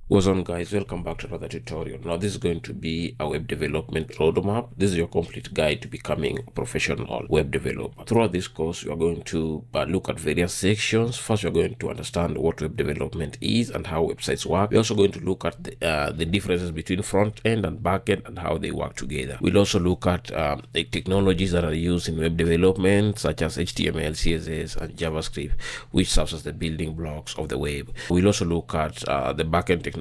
What's on, guys? Welcome back to another tutorial. Now this is going to be a web development roadmap. This is your complete guide to becoming a professional web developer. Throughout this course, you are going to look at various sections. First, you're going to understand what web development is and how websites work. We're also going to look at the differences between front end and back end and how they work together. We'll also look at the technologies that are used in web development, such as HTML, CSS, and JavaScript, which serves as the building blocks of the web. We'll also look at the backend technologies,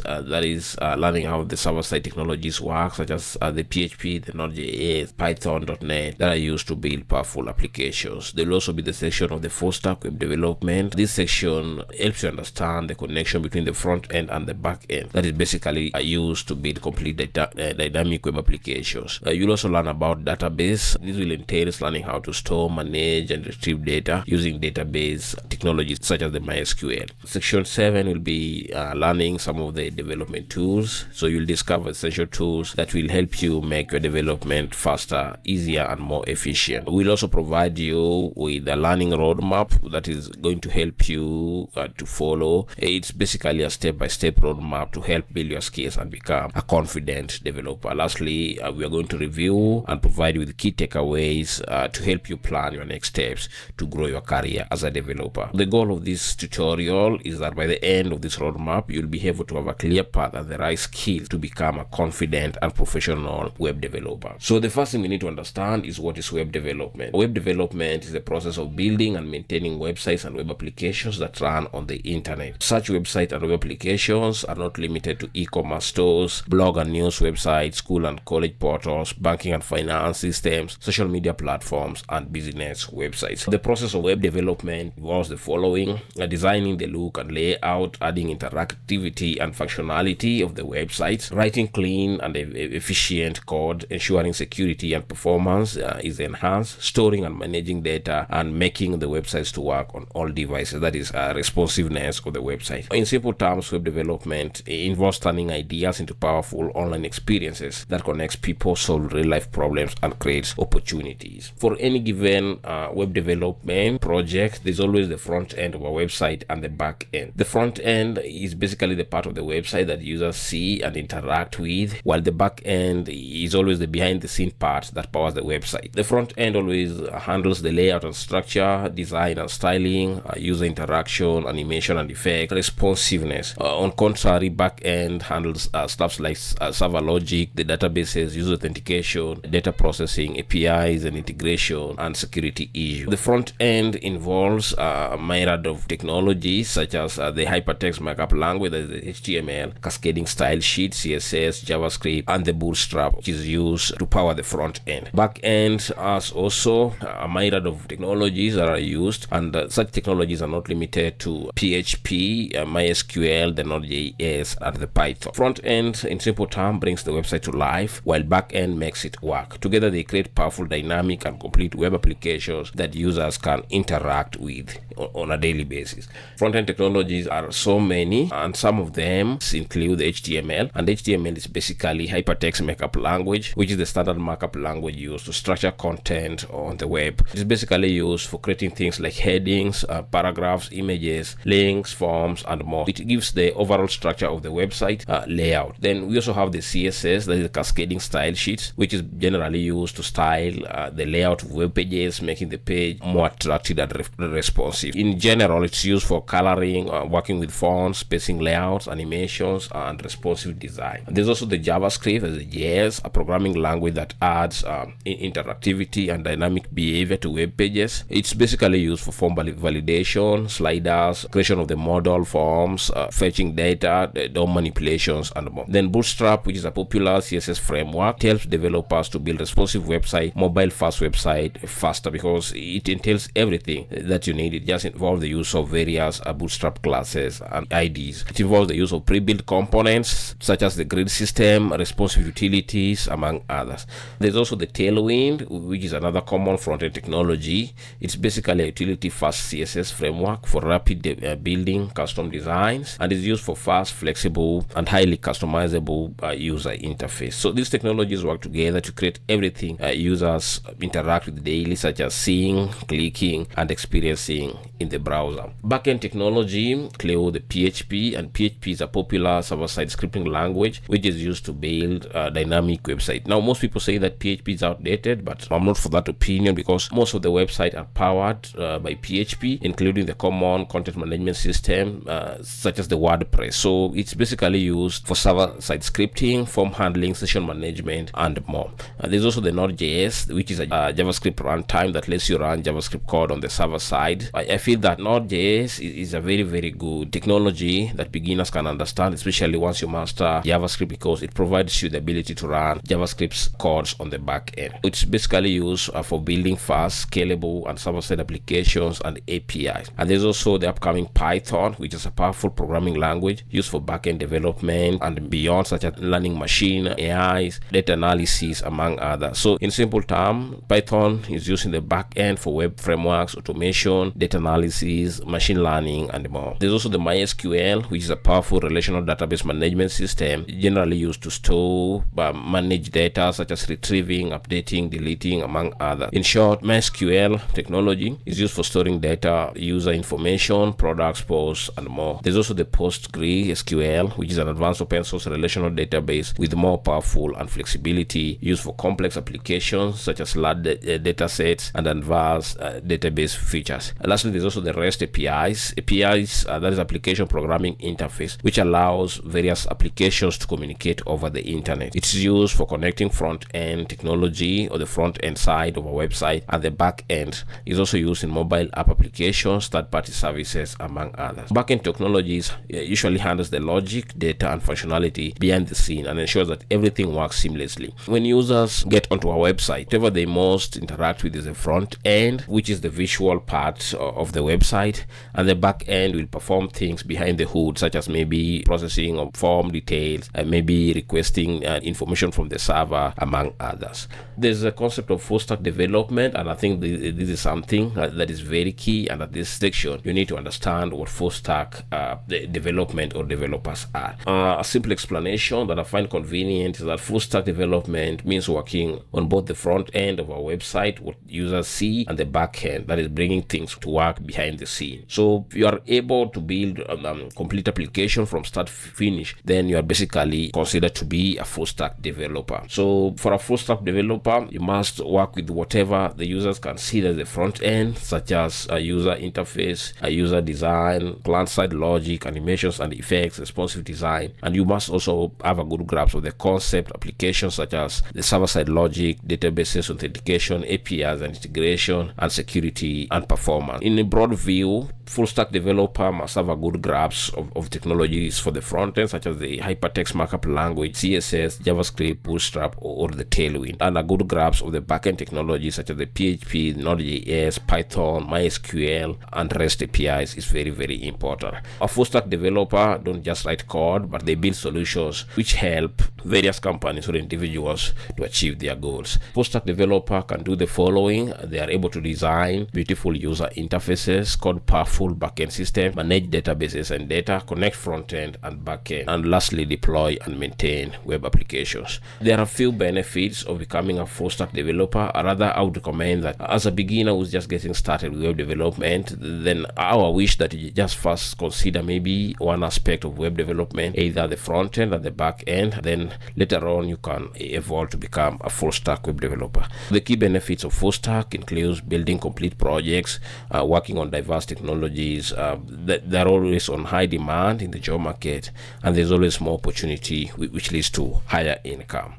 that is learning how the server-side technologies work, such as the PHP, the Node.js, Python, .NET, that are used to build powerful applications. There will also be the section of the full-stack web development. This section helps you understand the connection between the front end and the back end, that is basically used to build complete dynamic web applications. You'll also learn about database. This will entail learning how to store, manage, and retrieve data using database technologies such as the MySQL. Section 7 will be learning some of the development tools. So you'll discover essential tools that will help you make your development faster, easier, and more efficient. We'll also provide you with a learning roadmap that is going to help you to follow. It's basically a step-by-step roadmap to help build your skills and become a confident developer. Lastly, we are going to review and provide you with key takeaways to help you plan your next steps to grow your career as a developer. The goal of this tutorial is that by the end of this roadmap, you'll be able to have a clear path and the right skills to become a confident and professional web developer. So the first thing we need to understand is what is web development. Web development is the process of building and maintaining websites and web applications that run on the internet. Such websites and web applications are not limited to e-commerce stores, blog and news websites, school and college portals, banking and finance systems, social media platforms, and business websites. The process of web development involves the following: designing the look and layout, adding interactivity and functionality of the websites, writing clean and efficient code, ensuring security and performance is enhanced, storing and managing data, and making the websites to work on all devices, that is responsiveness of the website. In simple terms, web development involves turning ideas into powerful online experiences that connects people, solve real-life problems, and creates opportunities. For any given web development project, there's always the front end of a website and the back end. The front end is basically the part of the website that users see and interact with, while the back end is always the behind the scene part that powers the website. The front end always handles the layout and structure, design and styling, user interaction, animation and effect, responsiveness. On contrary, back end handles stuff like server logic, the databases, user authentication, data processing, APIs and integration, and security issues. The front end involves a myriad of technologies such as the hypertext markup language, that is the HTML, cascading style sheet, CSS, JavaScript, and the Bootstrap, which is used to power the front end. Back end has also a myriad of technologies that are used, and such technologies are not limited to PHP, MySQL, the Node.js, and the Python. Front end, in simple terms, brings the website to life, while back end makes it work. Together, they create powerful, dynamic, and complete web applications that users can interact with on a daily basis. Front-end technologies are so many, and some of them include HTML, and HTML is basically hypertext markup language, which is the standard markup language used to structure content on the web. It is basically used for creating things like headings, paragraphs, images, links, forms, and more. It gives the overall structure of the website layout. Then we also have the CSS, that is the cascading style sheets, which is generally used to style the layout of web pages, making the page more attractive and responsive. In general, it's used for coloring, working with fonts, spacing layouts, animations, and responsive design. And there's also the JavaScript, as a JS, a programming language that adds interactivity and dynamic behavior to web pages. It's basically used for form validation, sliders, creation of the model forms, fetching data, DOM manipulations, and more. Then Bootstrap, which is a popular CSS framework, helps developers to build responsive website, mobile first website faster, because it entails everything that you need. It just involves the use of various Bootstrap classes and IDs. It involves the use of pre-built components such as the grid system, responsive utilities, among others. There's also the Tailwind, which is another common front-end technology. It's basically a utility-first CSS framework for rapid building custom designs, and is used for fast, flexible, and highly customizable user interface. So these technologies work together to create everything users interact with daily, such as seeing, clicking, and experiencing in the browser. Backend technology include the PHP PHP, and PHP is a popular server-side scripting language which is used to build a dynamic website. Now, most people say that PHP is outdated, but I'm not for that opinion, because most of the websites are powered by PHP, including the common content management system such as the WordPress. So it's basically used for server-side scripting, form handling, session management, and more. There's also the Node.js, which is a JavaScript runtime that lets you run JavaScript code on the server side. I feel that Node.js is a very good technology that beginners can understand, especially once you master JavaScript, because it provides you the ability to run JavaScript's codes on the back end. It's basically used for building fast, scalable, and server-side applications and APIs. And there's also the upcoming Python, which is a powerful programming language used for backend development and beyond, such as learning machine, AIs, data analysis, among others. So in simple terms, Python is used in the backend for web frameworks, automation, data analysis, machine learning, and more. There's also the MySQL, which is a powerful relational database management system generally used to store manage data, such as retrieving, updating, deleting, among others. In short, MySQL technology is used for storing data, user information, products, posts, and more. There's also the PostgreSQL, which is an advanced open source relational database with more powerful and flexibility, used for complex applications such as large data sets and advanced database features. Lastly, there's also the REST APIs. That is application programming interface, which allows various applications to communicate over the internet. It's used for connecting front-end technology, or the front-end side of a website, and the back-end is also used in mobile app applications, third-party services, among others. Backend Technologies usually handles the logic, data, and functionality behind the scene and ensures that everything works seamlessly. When users get onto a website, whatever they most interact with is the front end, which is the visual part of the website, and the back end will perform things behind the hood, such as maybe processing of form details, maybe requesting information from the server, among others. There's a concept of full stack development, and I think this is something that is very key, and at this section you need to understand what full stack development or developers are. A simple explanation that I find convenient is that full stack development means working on both the front end of our website, what users see, and the back end, that is bringing things to work behind the scene. So if you are able to build a complete application from start to finish, then you are basically considered to be a full stack developer. So for a full stack developer, you must work with whatever the users can see as the front end, such as a user interface, a user design, client-side logic, animations and effects, responsive design, and you must also have a good grasp of the concept applications such as the server-side logic, databases, authentication, APIs and integration, and security and performance. In a broad view, full stack developer must have a good grasp of technologies for the front end, such as the hypertext markup language, CSS, JavaScript, Bootstrap, or the Tailwind, and a good grasp of the backend technologies such as the PHP, Node.js, Python, MySQL, and REST APIs is very important. A full stack developer don't just write code, but they build solutions which help various companies or individuals to achieve their goals. Full stack developer can do the following. They are able to design beautiful user interfaces, code powerful backend system, manage databases and data, connect front-end and backend, and lastly deploy and maintain web applications. There are a few benefits of becoming a full stack developer. Rather, I would recommend that as a beginner who's just getting started with web development, then I wish that you just first consider maybe one aspect of web development, either the front end or the back end. Then later on you can evolve to become a full stack web developer. The key benefits of full stack includes building complete projects, working on diverse technologies. They're always on high demand in the job market, and there's always more opportunity, which leads to higher income.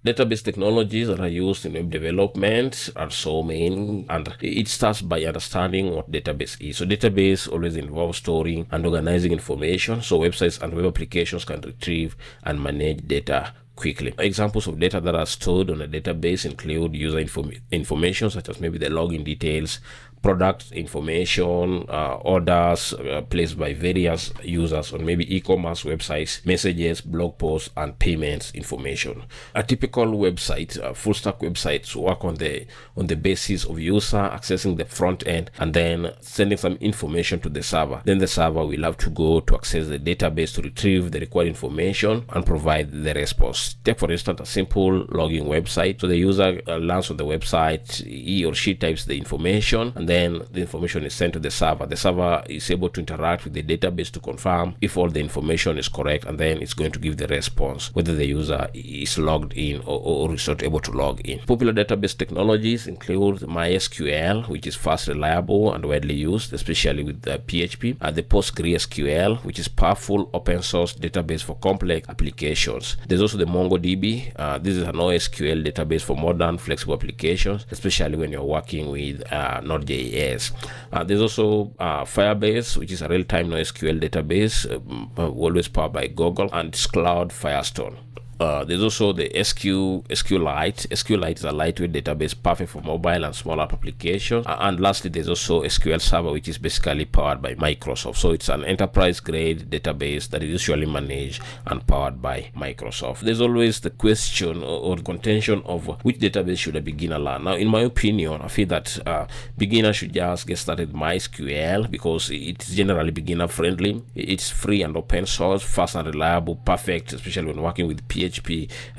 Database technologies that are used in web development are so many, and it starts by understanding what database is. So database always involves storing and organizing information, so websites and web applications can retrieve and manage data quickly. Examples of data that are stored on a database include user information, such as maybe the login details, product information, orders placed by various users on maybe e-commerce websites, messages, blog posts, and payments information. A typical website, full stack websites, work on the basis of user accessing the front end and then sending some information to the server. Then the server will have to go to access the database to retrieve the required information and provide the response. Take for instance a simple login website. So the user lands on the website, he or she types the information, and then then the information is sent to the server. The server is able to interact with the database to confirm if all the information is correct, and then it's going to give the response whether the user is logged in or is not able to log in. Popular database technologies include MySQL, which is fast, reliable, and widely used, especially with the PHP, and the PostgreSQL, which is powerful open source database for complex applications. There's also the MongoDB. This is an NoSQL database for modern flexible applications, especially when you're working with Node.js. There's also Firebase, which is a real-time NoSQL database, always powered by Google, and it's Cloud Firestone. There's also the SQLite. SQLite is a lightweight database perfect for mobile and small app applications. And lastly, there's also SQL Server, which is basically powered by Microsoft. So it's an enterprise-grade database that is usually managed and powered by Microsoft. There's always the question or contention of which database should a beginner learn. Now, in my opinion, I feel that beginners should just get started with MySQL because it's generally beginner-friendly. It's free and open source, fast and reliable, perfect, especially when working with PHP,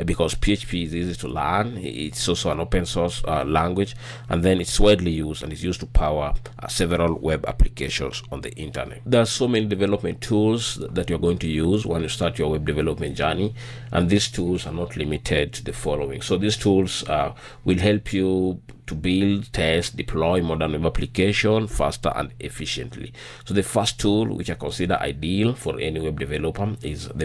because PHP is easy to learn. It's also an open source language, and then it's widely used and is used to power several web applications on the internet. There are so many development tools that you're going to use when you start your web development journey, and these tools are not limited to the following. So these tools will help you to build, test, deploy modern web application faster and efficiently. So the first tool which I consider ideal for any web developer is the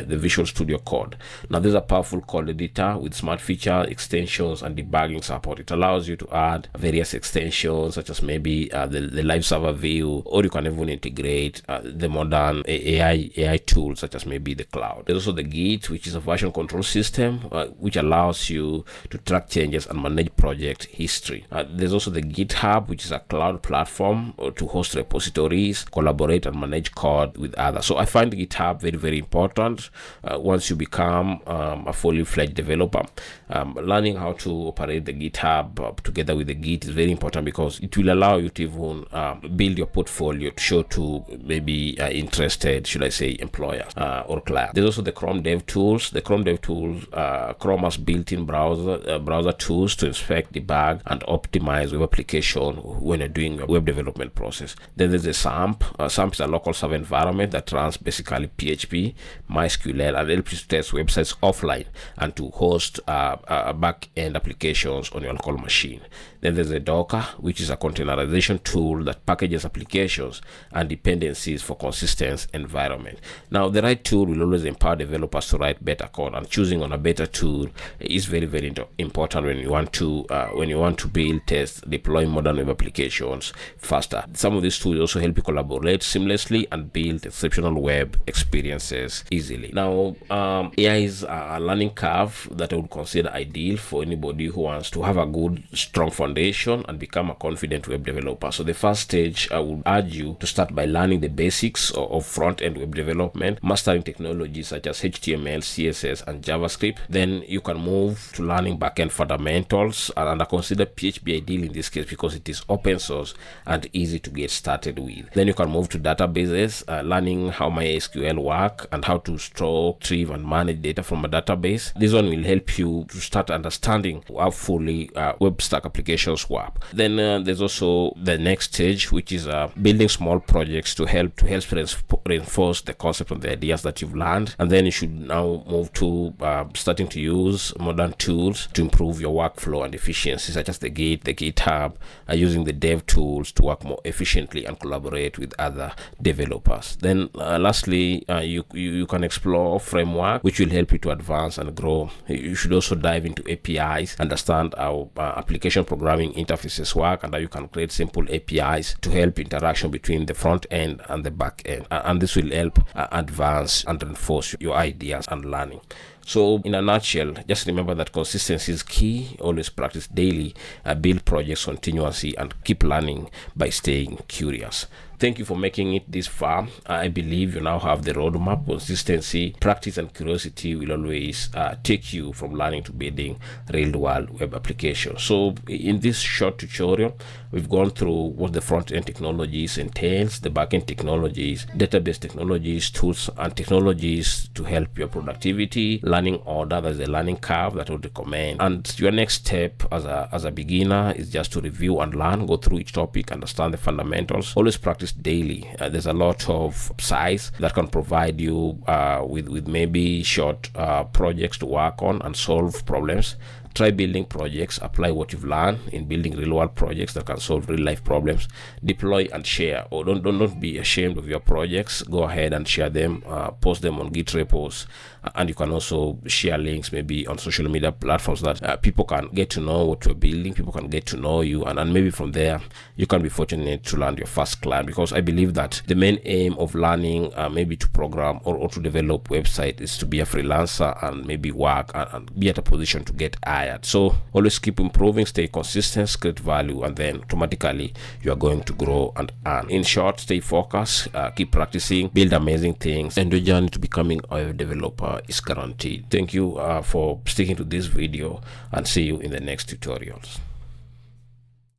Visual Studio Code. Now this is a powerful code editor with smart feature, extensions, and debugging support. It allows you to add various extensions such as maybe the live server view, or you can even integrate the modern AI tools such as maybe the cloud. There's also the Git, which is a version control system which allows you to track changes and manage project history. There's also the GitHub, which is a cloud platform to host repositories, collaborate, and manage code with others. So I find GitHub very, very important once you become a fully fledged developer. Learning how to operate the GitHub together with the Git is very important because it will allow you to even build your portfolio to show to maybe interested, should I say, employers or clients. There's also the Chrome Dev Tools. The Chrome Dev Tools, Chrome has built-in browser tools to inspect, debug, and optimize web application when you're doing your web development process. Then there's a SAMP. SAMP is a local server environment that runs basically PHP, MySQL, and helps you to test websites offline and to host back-end applications on your local machine. Then there's a Docker, which is a containerization tool that packages applications and dependencies for consistent environment. Now, the right tool will always empower developers to write better code, and choosing on a better tool is very, very important when you want to build, test, deploy modern web applications faster. Some of these tools also help you collaborate seamlessly and build exceptional web experiences easily. Now, AI is a learning curve that I would consider ideal for anybody who wants to have a good, strong foundation and become a confident web developer. So the first stage, I would urge you to start by learning the basics of front-end web development, mastering technologies such as HTML, CSS, and JavaScript. Then you can move to learning backend fundamentals, and I consider PHP ideal in this case because it is open source and easy to get started with. Then you can move to databases, learning how MySQL work and how to store, retrieve, and manage data from a database. This one will help you to start understanding how fully web stack applications work. Then there's also the next stage, which is building small projects to help reinforce the concept and the ideas that you've learned. And then you should now move to starting to use modern tools to improve your workflow and efficiency, such as the GitHub, using the dev tools to work more efficiently and collaborate with other developers. Then lastly, you can explore framework which will help you to advance and grow. You should also dive into APIs, understand how application programming interfaces work, and how you can create simple APIs to help interaction between the front end and the back end, and this will help advance and reinforce your ideas and learning. So in a nutshell, just remember that consistency is key. Always practice daily, build projects continuously, and keep learning by staying curious. Thank you for making it this far. I believe you now have the roadmap. Consistency, practice, and curiosity will always take you from learning to building real-world web applications. So in this short tutorial, we've gone through what the front-end technologies entails, the back-end technologies, database technologies, tools, and technologies to help your productivity, learning order, that's the learning curve that I would recommend. And your next step as a beginner is just to review and learn, go through each topic, understand the fundamentals. Always practice daily. There's a lot of sites that can provide you with maybe short projects to work on and solve problems. Try building projects, apply what you've learned in building real world projects that can solve real life problems. Deploy and share. Or don't be ashamed of your projects. Go ahead and share them, post them on Git repos, and you can also share links maybe on social media platforms that people can get to know what you're building, people can get to know you, and maybe from there you can be fortunate to land your first client. Because I believe that the main aim of learning maybe to program or to develop website is to be a freelancer and maybe work and be at a position to get hired. So always keep improving, stay consistent, create value, and then automatically you are going to grow and earn. In short, stay focused, keep practicing, build amazing things, and your journey to becoming a web developer is guaranteed. Thank you for sticking to this video, and see you in the next tutorials.